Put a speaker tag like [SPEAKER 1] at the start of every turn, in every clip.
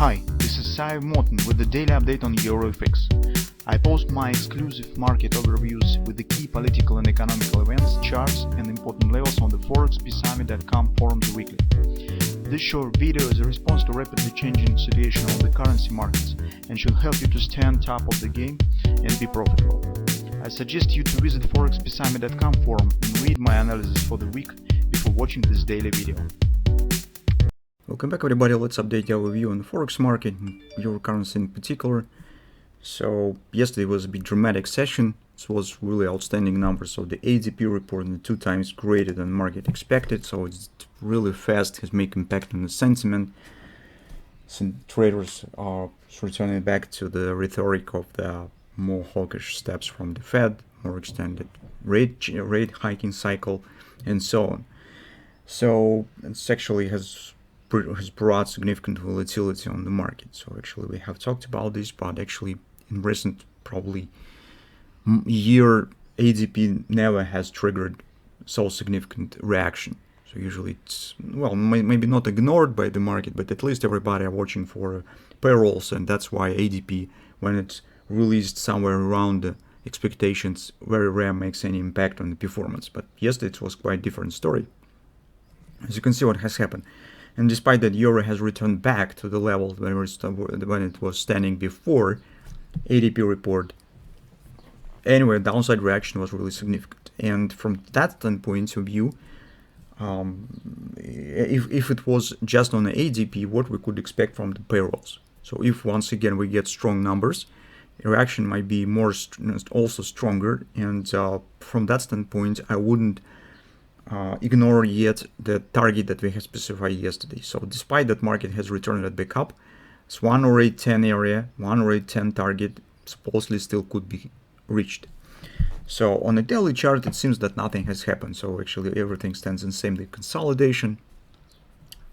[SPEAKER 1] Hi, this is Sive Morten with the daily update on EuroFX. I post my exclusive market overviews with the key political and economical events, charts and important levels on the ForexPeaceArmy.com forums weekly. This short video is a response to rapidly changing situation on the currency markets and should help you to stay on top of the game and be profitable. I suggest you to visit ForexPeaceArmy.com forum and read my analysis for the week before watching this daily video.
[SPEAKER 2] Welcome back everybody, let's update our view on the Forex market, euro currency in particular. So yesterday was a bit dramatic session. It was really outstanding numbers. So the ADP report and 2 times greater than market expected. So it's really fast, has made impact on the sentiment. Some traders are returning back to the rhetoric of the more hawkish steps from the Fed, more extended rate hiking cycle, and so on. So it actually has brought significant volatility on the market. So actually we have talked about this, but actually in recent probably year, ADP never has triggered so significant reaction. So usually it's, well, maybe not ignored by the market, but at least everybody are watching for payrolls, and that's why ADP, when it's released somewhere around the expectations, very rare makes any impact on the performance. But yesterday it was quite different story. As you can see what has happened. And despite that, euro has returned back to the level when it was standing before ADP report. Anyway, downside reaction was really significant. And from that standpoint of view, if it was just on the ADP, what we could expect from the payrolls. So if once again we get strong numbers, reaction might be also stronger. And from that standpoint, I wouldn't ignore yet the target that we have specified yesterday. So despite that market has returned it back up, it's 108.10 area, 108.10 target supposedly still could be reached. So on a daily chart, it seems that nothing has happened. So actually everything stands in the same consolidation.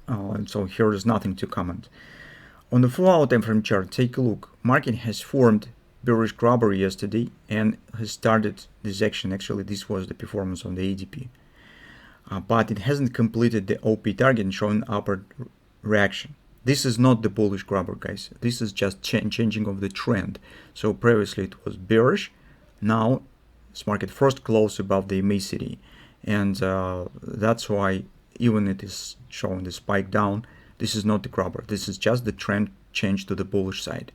[SPEAKER 2] And so here is nothing to comment. On the 4-hour time frame chart, take a look. Market has formed bearish grabber yesterday and has started this action. Actually, this was the performance on the ADP. But it hasn't completed the OP target and shown upward reaction. This is not the bullish grabber, guys. This is just changing of the trend. So previously it was bearish. Now this market first closed above the MACD, and that's why even it is showing the spike down. This is not the grabber. This is just the trend change to the bullish side.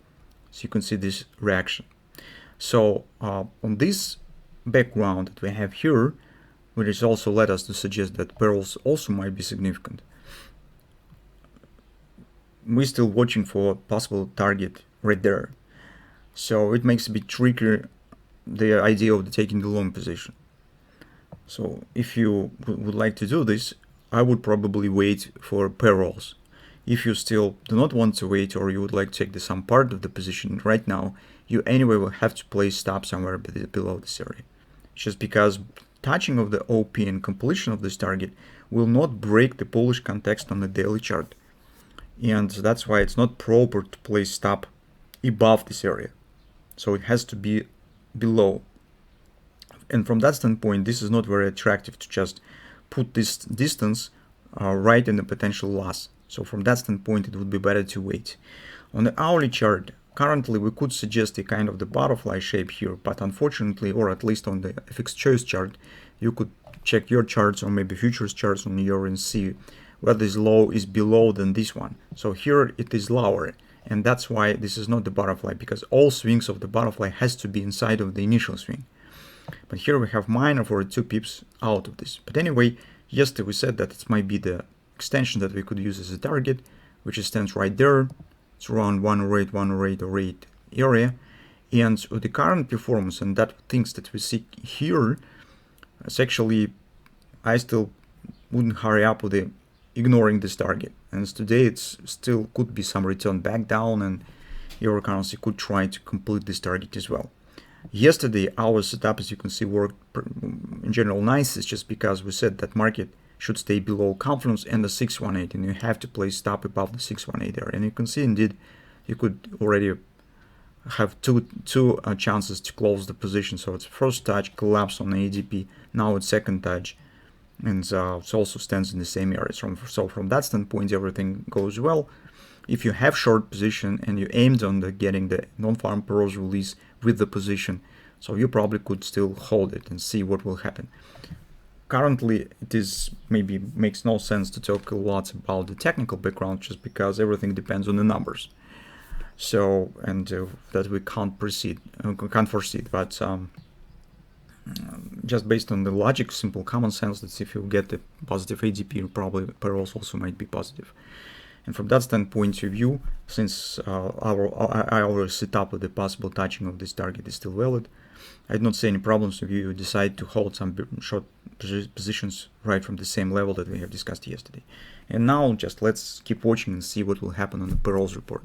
[SPEAKER 2] So you can see this reaction. So on this background that we have here, which has also led us to suggest that payrolls also might be significant. We're still watching for a possible target right there. So it makes a bit trickier the idea of taking the long position. So if you would like to do this, I would probably wait for payrolls. If you still do not want to wait, or you would like to take some part of the position right now, you anyway will have to place stop somewhere below this area. Just because touching of the OP and completion of this target will not break the bullish context on the daily chart. And that's why it's not proper to place stop above this area. So it has to be below. And from that standpoint, this is not very attractive to just put this distance right in the potential loss. So from that standpoint, it would be better to wait. On the hourly chart, currently we could suggest a kind of the butterfly shape here, but unfortunately, or at least on the FX choice chart, you could check your charts or maybe futures charts on euro and see whether this low is below than this one. So here it is lower, and that's why this is not the butterfly, because all swings of the butterfly has to be inside of the initial swing. But here we have minor for 2 pips out of this. But anyway, yesterday we said that it might be the extension that we could use as a target, which stands right there. It's around 108 area, and with the current performance and that things that we see here, it's actually, I still wouldn't hurry up with ignoring this target. And today it's still could be some return back down, and euro currency could try to complete this target as well. Yesterday our setup, as you can see, worked in general nice. It's just because we said that market should stay below confluence and the 618, and you have to place stop above the 618 there. And you can see indeed you could already have two chances to close the position. So it's first touch, collapse on the ADP, now it's second touch, and it also stands in the same area. So from that standpoint, everything goes well. if you have short position and you aimed on getting the non-farm payrolls release with the position, so you probably could still hold it and see what will happen. Currently, it is maybe makes no sense to talk a lot about the technical background, just because everything depends on the numbers. So, and that we can't foresee. But just based on the logic, simple common sense, that if you get the positive ADP, probably payrolls also might be positive. And from that standpoint of view, since our setup with the possible touching of this target is still valid, I do not see any problems if you decide to hold some short positions right from the same level that we have discussed yesterday. And now just let's keep watching and see what will happen on the payrolls report.